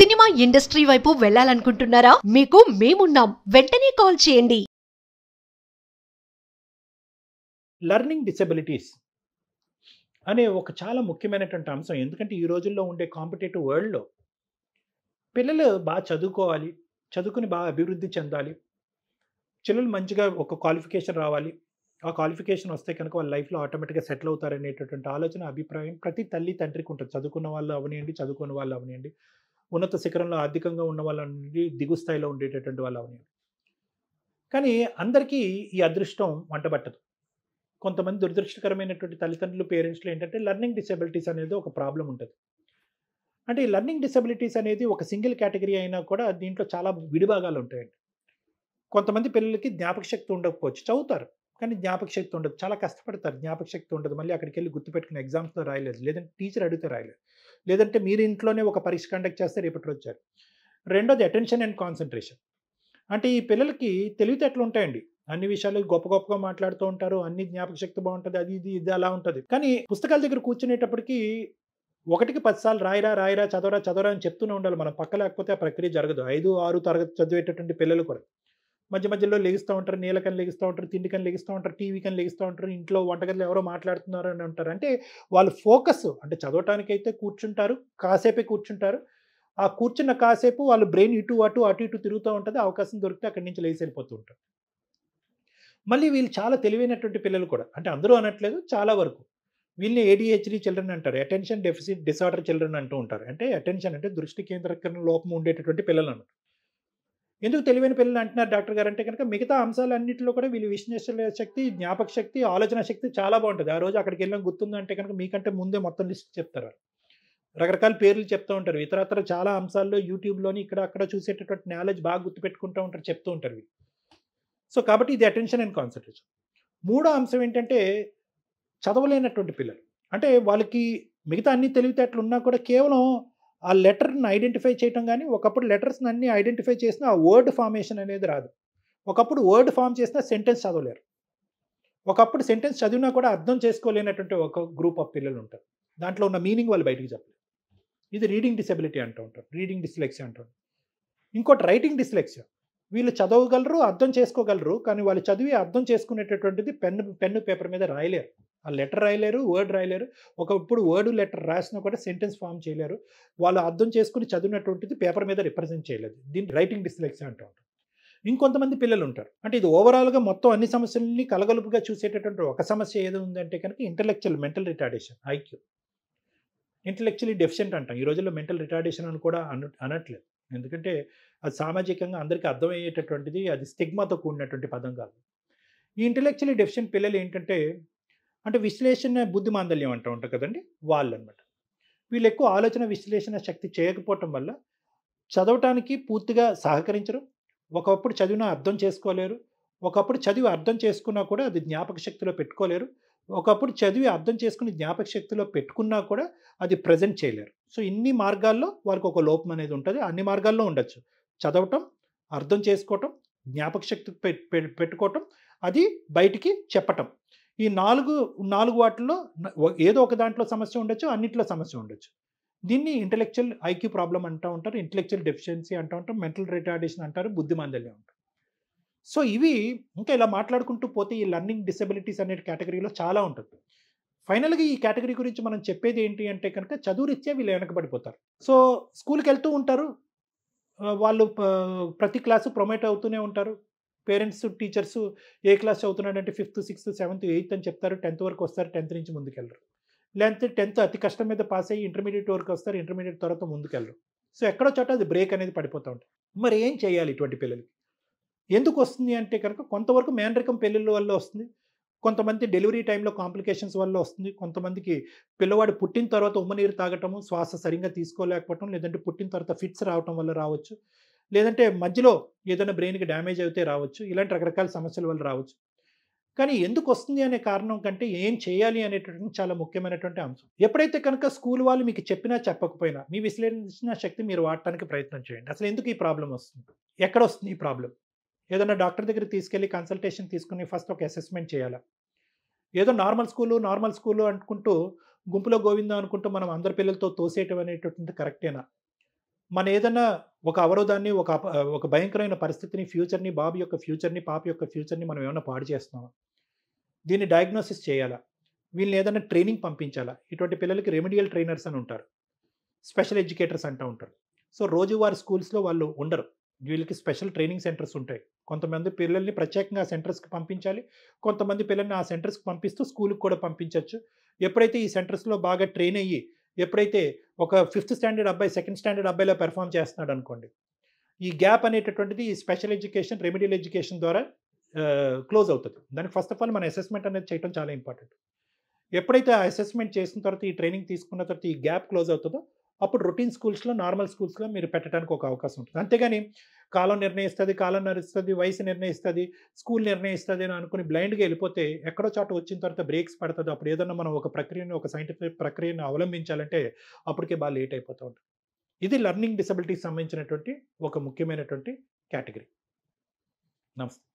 Cinema industry వైపు వెళ్ళాలనుకుంటున్నారా? మీకు మేమున్నాం. వెంటనే కాల్ చేయండి. లెర్నింగ్ డిసెబిలిటీస్ అనే ఒక చాలా ముఖ్యమైనటువంటి అంశం. ఎందుకంటే ఈ రోజుల్లో ఉండే కాంపిటేటివ్ వరల్డ్‌లో పిల్లలు బాగా చదువుకోవాలి. చదువుకొని బాగా అభివృద్ధి చెందాలి. పిల్లలు మంచిగా ఒక క్వాలిఫికేషన్ రావాలి. ఆ క్వాలిఫికేషన్ వస్తే కనుక వాళ్ళ లైఫ్‌లో ఆటోమేటిక్‌గా సెటిల్ అవుతారనేటటువంటి ఆలోచన, అభిప్రాయం ప్రతి తల్లి, తండ్రికి ఉంటుంది. చదువుకున్న వాళ్ళు అవనియండి, చదువుకోని వాళ్ళు అవనియండి, ఉన్నత శిఖరంలో ఆర్థికంగా ఉన్న వాళ్ళనుండి, దిగు స్థాయిలో ఉండేటటువంటి వాళ్ళు అవనియండి. కానీ అందరికీ ఈ అదృష్టం వంటబట్టదు. కొంతమంది దురదృష్టకరమైనటువంటి తల్లిదండ్రులు, పేరెంట్స్‌లో ఏంటంటే లెర్నింగ్ డిసెబిలిటీస్ అనేది ఒక ప్రాబ్లమ్ ఉంటది. అంటే ఈ లెర్నింగ్ డిసెబిలిటీస్ అనేది ఒక సింగిల్ కేటగరీ అయినా కూడా దీంట్లో చాలా విడిభాగాలు ఉంటాయండి. కొంతమంది పిల్లలకి జ్ఞాపక శక్తి ఉండకపోవచ్చు. చదువుతారు. కానీ జ్ఞాపక శక్తి ఉండదు. చాలా కష్టపడతారు. జ్ఞాపక శక్తి ఉండదు. మళ్ళీ అక్కడికెళ్ళి గుర్తుపెట్టుకుని ఎగ్జామ్స్‌లో రాయలేరు. లేదంటే టీచర్ అడిగితే రాయలేరు. లేదంటే మీరు ఇంట్లోనే ఒక పరీక్ష కండక్ట్ చేస్తే రేపటి రోజు చేయాలి. రెండోది అటెన్షన్ అండ్ కాన్సంట్రేషన్. అంటే ఈ పిల్లలకి తెలివితేటలు ఉంటాయండి. అన్ని విషయాలు గొప్ప గొప్పగా మాట్లాడుతూ ఉంటారు. అన్ని జ్ఞాపక శక్తి బావుంటది. అది ఇది అలా ఉంటది. కానీ పుస్తకాల దగ్గర కూర్చునేటప్పటికి ఒకటికి 10 సార్లు రాయరా, రాయరా, చదవరా, చదవరా అని చెప్తూనే ఉండాలి. మనం పక్క లేకపోతే ఆ ప్రక్రియ జరగదు. 5, 6 తరగతి చదివేటటువంటి పిల్లలు కూడా. మధ్య మధ్యలో లెగుస్తూ ఉంటారు. నీళ్ళకని లెగుస్తూ ఉంటారు. తిండికని లెగుస్తూ ఉంటారు. టీవీకని లెగుస్తూ ఉంటారు. ఇంట్లో వంటగదిలో ఎవరో మాట్లాడుతున్నారు అని అంటారు. అంటే వాళ్ళు ఫోకస్ అంటే చదవటానికైతే కూర్చుంటారు. కాసేపే కూర్చుంటారు. ఆ కూర్చున్న కాసేపు వాళ్ళ బ్రెయిన్ ఇటు, అటు, అటు, ఇటు తిరుగుతూ ఉంటది. అవకాశం దొరికితే అక్కడి నుంచి లేసి వెళ్ళిపోతూ ఉంటారు. మళ్ళీ వీళ్ళు చాలా తెలివైనటువంటి పిల్లలు కూడా. అంటే అందరూ అనట్లేదు. చాలా వరకు. వీళ్ళని ఏడీహెచ్‌డీ చిల్డ్రన్ అంటారు. అటెన్షన్ డెఫిసిట్ డిసార్డర్ చిల్డ్రన్ అంటూ ఉంటారు. అంటే అటెన్షన్ అంటే దృష్టి కేంద్రీకరణ లోపం ఉండేటటువంటి పిల్లలన్నమాట. ఎందుకు తెలివైన పిల్లలు అంటున్నారు డాక్టర్ గారు అంటే కనుక మిగతా అంశాలన్నిటిలో కూడా వీళ్ళు విశ్లేషణ శక్తి, జ్ఞాపక శక్తి, ఆలోచన శక్తి చాలా బావుంటది. ఆ రోజు అక్కడికెళ్ళాం గుర్తుందంటే కనుక మీకంటే ముందే మొత్తం లిస్ట్ చెప్తారు వాళ్ళు. రకరకాల పేర్లు చెప్తూ ఉంటారు. ఇతరత్ర చాలా అంశాల్లో యూట్యూబ్‌లోని ఇక్కడ అక్కడ చూసేటటువంటి నాలెడ్జ్ బాగా గుర్తుపెట్టుకుంటూ ఉంటారు. చెప్తూ ఉంటారు వీళ్ళు. సో, కాబట్టి ఇది అటెన్షన్ అండ్ కాన్సంట్రేషన్. మూడో అంశం ఏంటంటే చదవలేనటువంటి పిల్లలు. అంటే వాళ్ళకి మిగతా అన్ని తెలివితేటలు ఉన్నా కూడా కేవలం ఆ లెటర్‌ని ఐడెంటిఫై చేయటం గాని, ఒకప్పుడు లెటర్స్‌ని అన్నీ ఐడెంటిఫై చేసినా ఆ వర్డ్ ఫార్మేషన్ అనేది రాదు. ఒకప్పుడు వర్డ్ ఫార్మ్ చేసినా సెంటెన్స్ చదవలేరు. ఒకప్పుడు సెంటెన్స్ చదివినా కూడా అర్థం చేసుకోలేనటువంటి ఒక గ్రూప్ ఆఫ్ పిల్లలుంటారు. దాంట్లో ఉన్న మీనింగ్ వాళ్ళు బయటికి చెప్పలేరు. ఇది రీడింగ్ డిసెబిలిటీ అంటూ ఉంటారు. రీడింగ్ డిస్లెక్సియా అంటారు. ఇంకోటి రైటింగ్ డిస్లెక్సియా. వీళ్ళు చదవగలరు, అర్థం చేసుకోగలరు. కానీ వాళ్ళు చదివి అర్థం చేసుకునేటటువంటిది పెన్ను పేపర్ మీద రాయలేరు. ఆ లెటర్ రాయలేరు, వర్డ్ రాయలేరు. ఒకప్పుడు వర్డ్, లెటర్ రాసినా కూడా సెంటెన్స్ ఫార్మ్ చేయలేరు. వాళ్ళు అర్థం చేసుకొని చదివినటువంటిది పేపర్ మీద రిప్రజెంట్ చేయలేదు. దీన్ని రైటింగ్ డిస్లెక్సియా అంటూ ఉంటారు. ఇంకొంతమంది పిల్లలుంటారు. అంటే ఇది ఓవరాల్‌గా మొత్తం అన్ని సమస్యలని కలగలుపుగా చూసేటటువంటి ఒక సమస్య ఏది ఉందంటే కనుక intellectual mental retardation IQ. Intellectually deficient అంటాం. ఈ రోజుల్లో మెంటల్ రిటార్డేషన్ అని కూడా అనట్లేదు. ఎందుకంటే అది సామాజికంగా అందరికీ అర్థమయ్యేటటువంటిది. అది స్టిగ్మాతో కూడినటువంటి పదం కాదు. ఈ ఇంటలెక్చువల్లీ డెఫిషియంట్ పిల్లలు ఏంటంటే అంటే విశ్లేషణ బుద్ధి మాంద్యం అంటూ ఉంటారు కదండీ! వాళ్ళనమాట. వీళ్ళు ఎక్కువ ఆలోచన విశ్లేషణ శక్తి చేయకపోవటం వల్ల చదవటానికి పూర్తిగా సహకరించరు. ఒకప్పుడు చదివినా అర్థం చేసుకోలేరు. ఒకప్పుడు చదివి అర్థం చేసుకున్నా కూడా అది జ్ఞాపక శక్తిలో పెట్టుకోలేరు. ఒకప్పుడు చదివి అర్థం చేసుకొని జ్ఞాపక శక్తిలో పెట్టుకున్నా కూడా అది ప్రెజెంట్ చేయలేరు. సో, ఇన్ని మార్గాల్లో వారికొక లోపం అనేది ఉంటది. అన్ని మార్గాల్లో ఉండొచ్చు. చదవటం, అర్థం చేసుకోవటం, జ్ఞాపక శక్తి పెట్టుకోవటం, అది బయటికి చెప్పటం. ఈ 4 వాటిల్లో ఏదో ఒక దాంట్లో సమస్య ఉండొచ్చు. అన్నిట్లో సమస్య ఉండొచ్చు. దీన్ని ఇంటలెక్చువల్ ఐక్యూ ప్రాబ్లమ్ అంటా ఉంటారు. ఇంటలెక్చువల్ డెఫిషియన్సీ అంటా ఉంటాం. మెంటల్ రిటార్డేషన్ అంటారు. బుద్ధిమాంద్యం అంటారు. సో, ఇవి ఇంకా ఇలా మాట్లాడుకుంటూ పోతే ఈ లెర్నింగ్ డిసెబిలిటీస్ అనే కేటగరీలో చాలా ఉంటుంది. ఫైనల్‌గా ఈ కేటగరీ గురించి మనం చెప్పేది ఏంటి అంటే కనుక చదువు రీత్యా వీళ్ళు వెనకబడిపోతారు. సో, స్కూల్‌కెళ్తూ ఉంటారు. వాళ్ళు ప్రతి క్లాసు ప్రమోట్ అవుతూనే ఉంటారు. పేరెంట్స్, టీచర్సు ఏ క్లాస్ చదువుతున్నాడంటే ఫిఫ్త్, సిక్స్త్, సెవెంత్, ఎయిత్ అని చెప్తారు. 10థ్ వరకు వస్తారు. 10థ్ నుంచి ముందుకెళ్ళరు. లేకపోతే 10థ్ అతి కష్టం మీద పాస్ అయ్యి ఇంటర్మీడియేట్ వరకు వస్తారు. ఇంటర్మీడియేట్ తర్వాత ముందుకెళ్ళరు. సో, ఎక్కడో చోట అది బ్రేక్ అనేది పడిపోతా ఉంటది. మరి ఏం చేయాలి ఇటువంటి పిల్లలకి? ఎందుకొస్తుంది అంటే కనుక కొంతవరకు మేనరికం పెళ్ళిళ్ళ వల్ల వస్తుంది. కొంతమంది డెలివరీ టైమ్‌లో కాంప్లికేషన్స్ వల్ల వస్తుంది. కొంతమందికి పిల్లవాడు పుట్టిన తర్వాత ఉమ్మ నీరు తాగటము, శ్వాస సరింగా తీసుకోలేకపోవటం, లేదంటే పుట్టిన తర్వాత ఫిట్స్ రావటం వల్ల రావచ్చు. లేదంటే మధ్యలో ఏదైనా బ్రెయిన్‌కి డ్యామేజ్ అయితే రావచ్చు. ఇలాంటి రకరకాల సమస్యల వల్ల రావచ్చు. కానీ ఎందుకొస్తుంది అనే కారణం కంటే ఏం చేయాలి అనేటటువంటిది చాలా ముఖ్యమైనటువంటి అంశం. ఎప్పుడైతే కనుక స్కూల్ వాళ్ళు మీకు చెప్పినా చెప్పకపోయినా మీ విశ్లేషణ శక్తి మీరు వాడటానికి ప్రయత్నం చేయండి. అసలు ఎందుకు ఈ ప్రాబ్లమ్ వస్తుంది? ఎక్కడొస్తుంది ఈ ప్రాబ్లమ్? ఏదైనా డాక్టర్ దగ్గరికి తీసుకెళ్ళి కన్సల్టేషన్ తీసుకొని ఫస్ట్ ఒక అసెస్మెంట్ చేయాలా? ఏదో నార్మల్ స్కూలు అనుకుంటూ గుంపులో గోవిందా అనుకుంటూ మనం అందరి పిల్లలతో తోసేయటం అనేటటువంటిది కరెక్టేనా? మన ఏదన్నా ఒక అవరోధాన్ని, ఒక భయంకరమైన పరిస్థితిని, ఫ్యూచర్‌ని, బాబు యొక్క ఫ్యూచర్‌ని, పాప యొక్క ఫ్యూచర్‌ని మనం ఏమన్నా పాడు చేస్తున్నామా? దీన్ని డయాగ్నోసిస్ చేయాలా? వీళ్ళని ఏదైనా ట్రైనింగ్ పంపించాలా? ఇటువంటి పిల్లలకి రెమెడియల్ ట్రైనర్స్ అని ఉంటారు. స్పెషల్ ఎడ్యుకేటర్స్ అంటా ఉంటారు. సో, రోజువారీ స్కూల్స్‌లో వాళ్ళు ఉండరు. వీళ్ళకి స్పెషల్ ట్రైనింగ్ సెంటర్స్ ఉంటాయి. కొంతమంది పిల్లల్ని ప్రత్యేకంగా ఆ సెంటర్స్‌కి పంపించాలి. కొంతమంది పిల్లల్ని ఆ సెంటర్స్‌కి పంపిస్తూ స్కూలుకి కూడా పంపించొచ్చు. ఎప్పుడైతే ఈ సెంటర్స్‌లో బాగా ట్రైన్ అయ్యి, ఎప్పుడైతే ఒక ఫిఫ్త్ స్టాండర్డ్ అబ్బాయి, సెకండ్ స్టాండర్డ్ అబ్బాయిలా పెర్ఫార్మ్ చేస్తున్నాడనుకోండి. ఈ గ్యాప్ అనేటటువంటిది ఈ స్పెషల్ ఎడ్యుకేషన్, రెమెడియల్ ఎడ్యుకేషన్ ద్వారా క్లోజ్ అవుతది. దానికి ఫస్ట్ ఆఫ్ ఆల్ మన అసెస్మెంట్ అనేది చేయటం చాలా ఇంపార్టెంట్. ఎప్పుడైతే ఆ అసెస్మెంట్ చేసిన తర్వాత, ఈ ట్రైనింగ్ తీసుకున్న తర్వాత ఈ గ్యాప్ క్లోజ్ అవుతదో, అప్పుడు రొటీన్ స్కూల్స్‌లో, నార్మల్ స్కూల్స్‌లో మీరు పెట్టడానికి ఒక అవకాశం ఉంటుంది. అంతేగాని కాలం నిర్ణయిస్తది, కాలం నడుస్తది, వయసు నిర్ణయిస్తది, స్కూల్ నిర్ణయిస్తది అని అనుకుని బ్లైండ్‌గా ఎళ్ళిపోతే ఎక్కడో చోట వచ్చిన తర్వాత బ్రేక్స్ పడతది. అప్పుడు ఏదన్నా మనం ఒక ప్రక్రియని, ఒక సైంటిఫిక్ ప్రక్రియను అవలంబించాలంటే అప్పటికే లేట్ అయిపోతూ ఉంటుంది. ఇది లెర్నింగ్ డిసబిలిటీకి సంబంధించినటువంటి ఒక ముఖ్యమైనటువంటి కేటగరీ. నమస్తే.